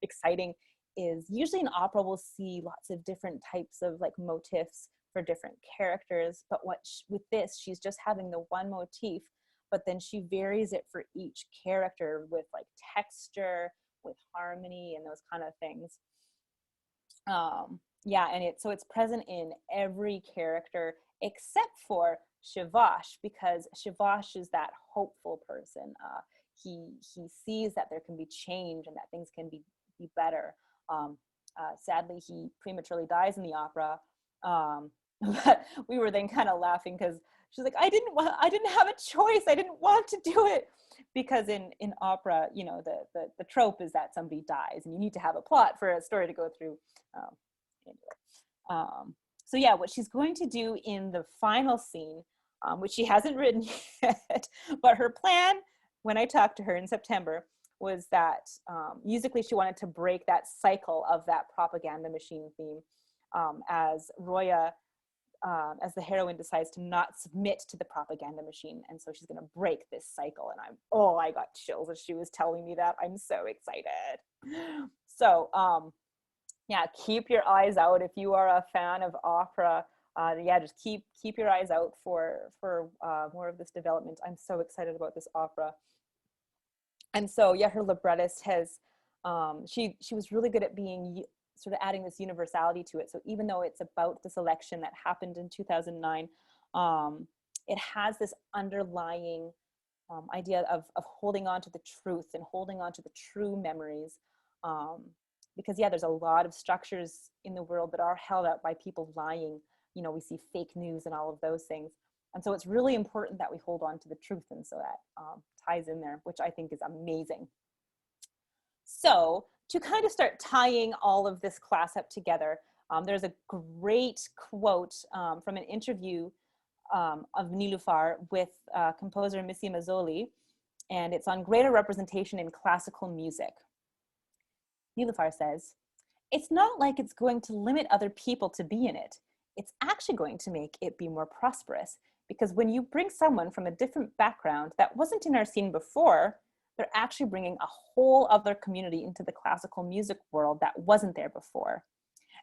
Speaker 1: exciting is usually in opera we'll see lots of different types of like motifs for different characters, but with this she's just having the one motif, but then she varies it for each character with like texture, with harmony, and those kind of things. And it's present in every character except for Shivash, because Shivash is that hopeful person. He sees that there can be change and that things can be better. Sadly, he prematurely dies in the opera. But we were then kind of laughing because she's like, I didn't have a choice. I didn't want to do it. Because in opera, the trope is that somebody dies and you need to have a plot for a story to go through. So yeah, what she's going to do in the final scene, which she hasn't written yet, but her plan when I talked to her in September was that musically she wanted to break that cycle of that propaganda machine theme, as Roya, as the heroine, decides to not submit to the propaganda machine. And so she's going to break this cycle. And I got chills as she was telling me that. I'm so excited. So keep your eyes out if you are a fan of opera. Just keep your eyes out for more of this development. I'm so excited about this opera. And so her librettist has she was really good at being sort of adding this universality to it. So even though it's about this election that happened in 2009, it has this underlying idea of holding on to the truth and holding on to the true memories. Because there's a lot of structures in the world that are held up by people lying. We see fake news and all of those things. And so it's really important that we hold on to the truth. And so that ties in there, which I think is amazing. So to kind of start tying all of this class up together, there's a great quote from an interview of Niloufar with composer Missy Mazzoli, and it's on greater representation in classical music. Niloufar says, "It's not like it's going to limit other people to be in it. It's actually going to make it be more prosperous, because when you bring someone from a different background that wasn't in our scene before, they're actually bringing a whole other community into the classical music world that wasn't there before.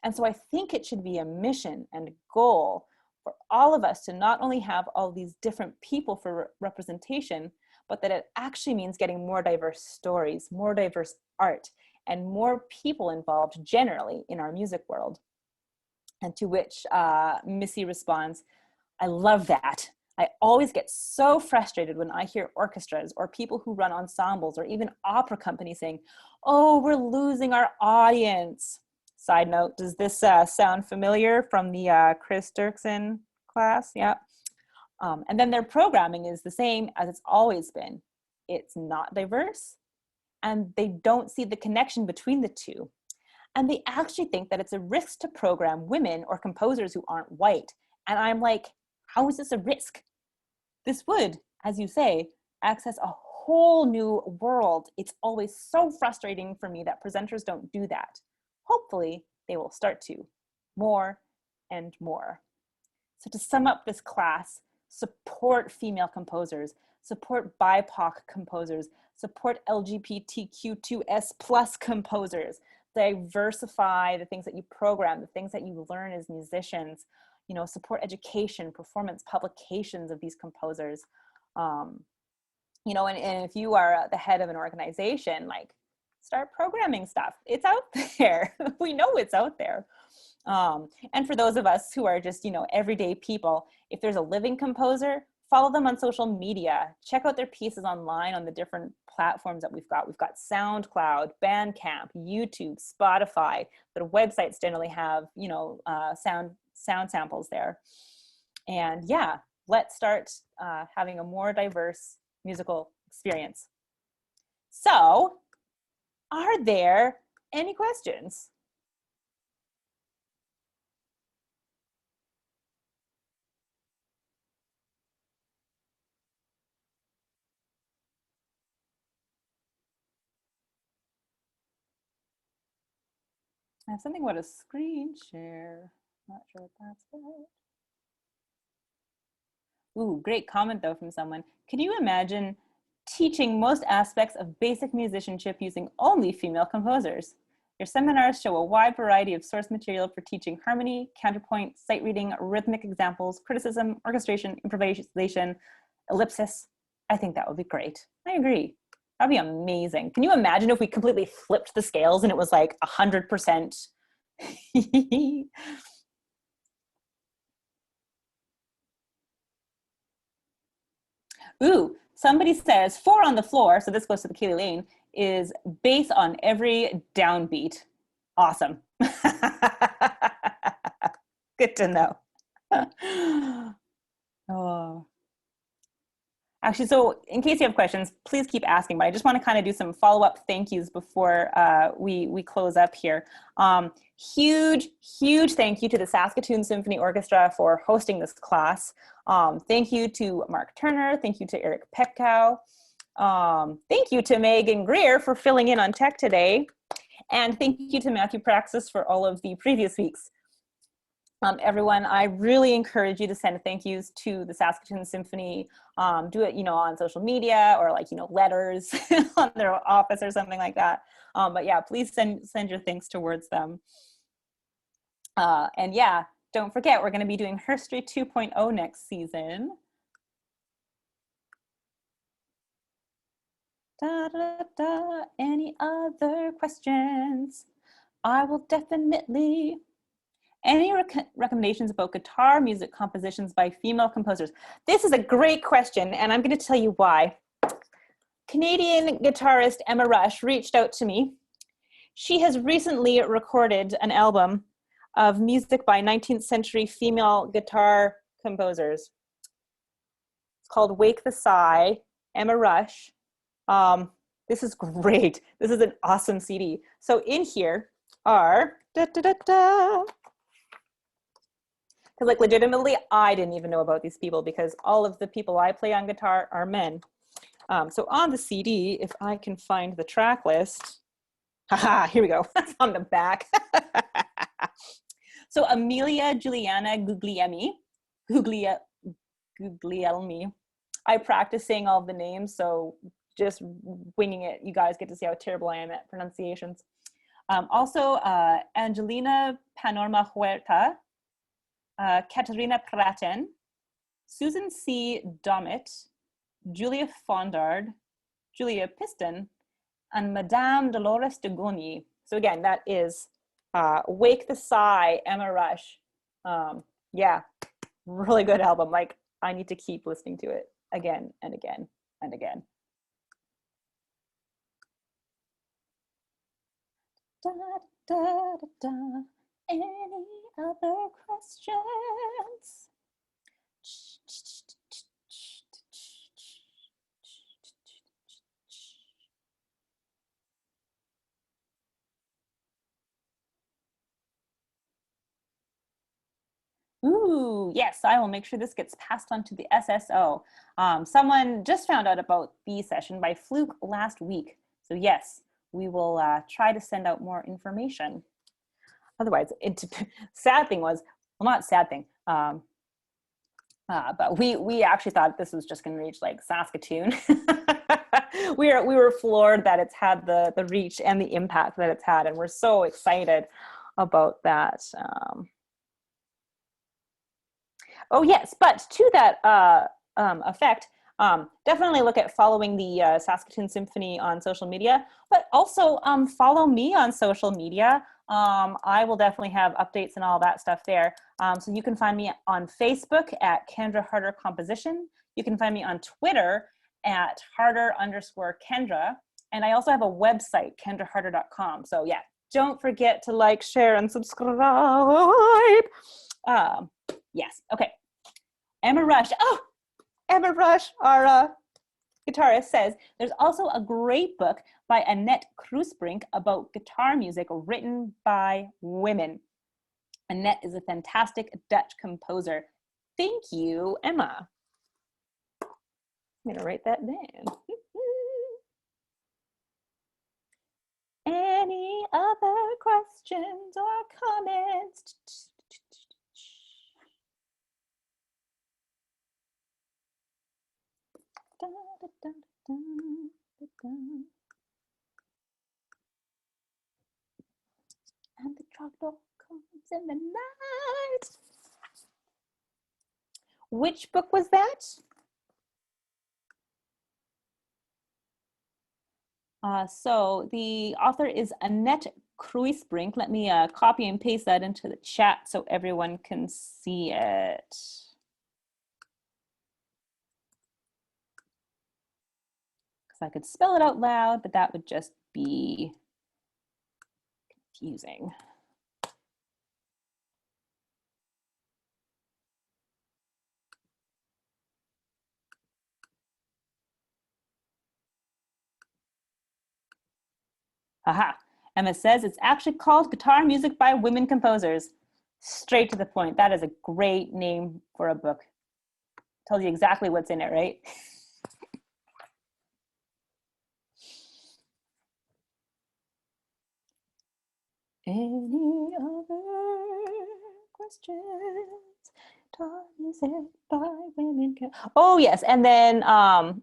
Speaker 1: And so I think it should be a mission and a goal for all of us to not only have all these different people for representation, but that it actually means getting more diverse stories, more diverse art, and more people involved generally in our music world." And to which Missy responds, "I love that. I always get so frustrated when I hear orchestras or people who run ensembles or even opera companies saying, 'Oh, we're losing our audience.'" Side note, does this sound familiar from the Chris Dirksen class? Yeah. And then their programming is the same as it's always been. It's not diverse, and they don't see the connection between the two. And they actually think that it's a risk to program women or composers who aren't white. And I'm like, how is this a risk? This would, as you say, access a whole new world. It's always so frustrating for me that presenters don't do that. Hopefully, they will start to more and more. So to sum up this class, support female composers, support BIPOC composers, support LGBTQ2S plus composers, diversify the things that you program, the things that you learn as musicians, you know, support education, performance, publications of these composers. You know, and if you are the head of an organization, like, start programming stuff. It's out there. We know it's out there. And for those of us who are just, you know, everyday people, if there's a living composer, follow them on social media. Check out their pieces online on the different platforms that we've got. We've got SoundCloud, Bandcamp, YouTube, Spotify. Their websites generally have, you know, sound samples there. And yeah, let's start having a more diverse musical experience. So, are there any questions? I have something about a screen share. Not sure what that's about. Ooh, great comment though from someone. Can you imagine teaching most aspects of basic musicianship using only female composers? Your seminars show a wide variety of source material for teaching harmony, counterpoint, sight reading, rhythmic examples, criticism, orchestration, improvisation, ellipsis. I think that would be great. I agree. That'd be amazing. Can you imagine if we completely flipped the scales and it was like 100%? Ooh, somebody says 4 on the floor, so this goes to the Kaley Lane, is bass on every downbeat. Awesome. Good to know. Oh. Actually, so in case you have questions, please keep asking, but I just want to kind of do some follow-up thank yous before we close up here. Huge thank you to the Saskatoon Symphony Orchestra for hosting this class. Thank you to Mark Turner. Thank you to Eric Petkow. Thank you to Megan Greer for filling in on tech today. And thank you to Matthew Praxis for all of the previous weeks. Everyone, I really encourage you to send thank yous to the Saskatoon Symphony. Do it, you know, on social media or like, you know, letters on their office or something like that. But yeah, please send your thanks towards them. And yeah, don't forget, we're going to be doing Herstory 2.0 next season. Any other questions? I will definitely. Any recommendations about guitar music compositions by female composers? This is a great question, and I'm going to tell you why. Canadian guitarist Emma Rush reached out to me. She has recently recorded an album of music by 19th century female guitar composers. It's called Wake the Sigh, Emma Rush. This is great. This is an awesome CD. So in here are because like legitimately, I didn't even know about these people because all of the people I play on guitar are men. So on the CD, if I can find the track list, haha, here we go, it's on the back. So Amelia Juliana Guglielmi. I practice saying all of the names, so just winging it, you guys get to see how terrible I am at pronunciations. Also, Angelina Panorama Huerta, Katerina Praten, Susan C. Dommett, Julia Fondard, Julia Piston, and Madame Dolores de Gogny. So again, that is Wake the Sigh, Emma Rush. Yeah, really good album. Like, I need to keep listening to it again and again and again. Da, da, da, da. Any other questions? Ooh, yes, I will make sure this gets passed on to the SSO. Someone just found out about the session by fluke last week. So yes, we will try to send out more information. otherwise, sad thing was, well, not sad thing, but we actually thought this was just going to reach like Saskatoon. we were floored that it's had the reach and the impact that it's had, and we're so excited about that. Oh yes, but to that effect, definitely look at following the Saskatoon Symphony on social media, but also follow me on social media. I will definitely have updates and all that stuff there. So you can find me on Facebook at Kendra Harder Composition. You can find me on Twitter at Harder_Kendra. And I also have a website, kendraharder.com. So yeah, don't forget to like, share, and subscribe. Yes, okay. Emma Rush, our guitarist, says, there's also a great book by Annette Kroesbrink about guitar music written by women. Annette is a fantastic Dutch composer. Thank you, Emma. I'm gonna write that down. Any other questions or comments? And the trogdor comes in the night. Which book was that? So the author is Annette Kroesbrink. Let me copy and paste that into the chat so everyone can see it. Because I could spell it out loud, but that would just be confusing. Aha. Emma says it's actually called Guitar Music by Women Composers. Straight to the point. That is a great name for a book. Tells you exactly what's in it, right? Any other questions? Guitar music by women. Oh yes, and then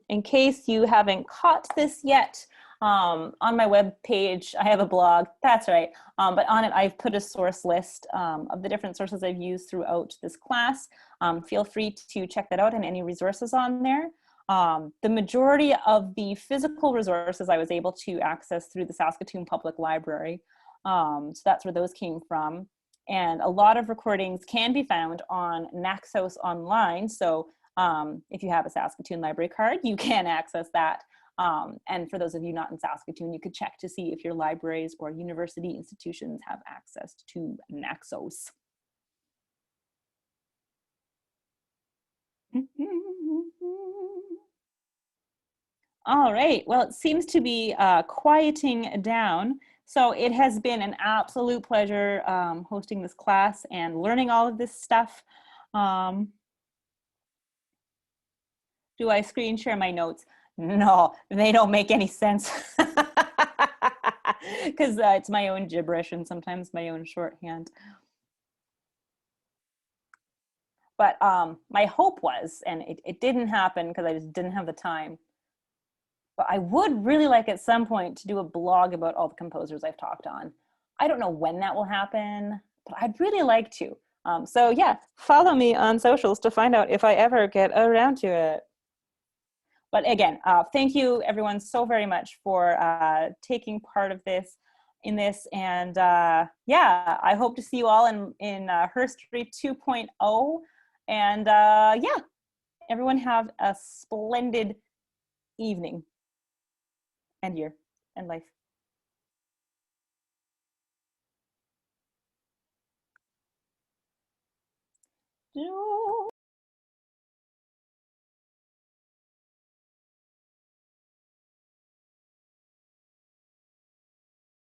Speaker 1: in case you haven't caught this yet, on my web page, I have a blog, that's right, but on it I've put a source list of the different sources I've used throughout this class. Feel free to check that out and any resources on there. The majority of the physical resources I was able to access through the Saskatoon Public Library. So that's where those came from. And a lot of recordings can be found on Naxos Online. So if you have a Saskatoon library card, you can access that. And for those of you not in Saskatoon, you could check to see if your libraries or university institutions have access to Naxos. All right, well, it seems to be quieting down. So it has been an absolute pleasure hosting this class and learning all of this stuff. Do I screen share my notes? No, they don't make any sense because it's my own gibberish and sometimes my own shorthand. But my hope was, and it didn't happen because I just didn't have the time, but I would really like at some point to do a blog about all the composers I've talked on. I don't know when that will happen, but I'd really like to. So yeah, follow me on socials to find out if I ever get around to it. But again, thank you everyone so very much for taking part of this and yeah, I hope to see you all in Herstory 2.0. And yeah, everyone have a splendid evening and year and life.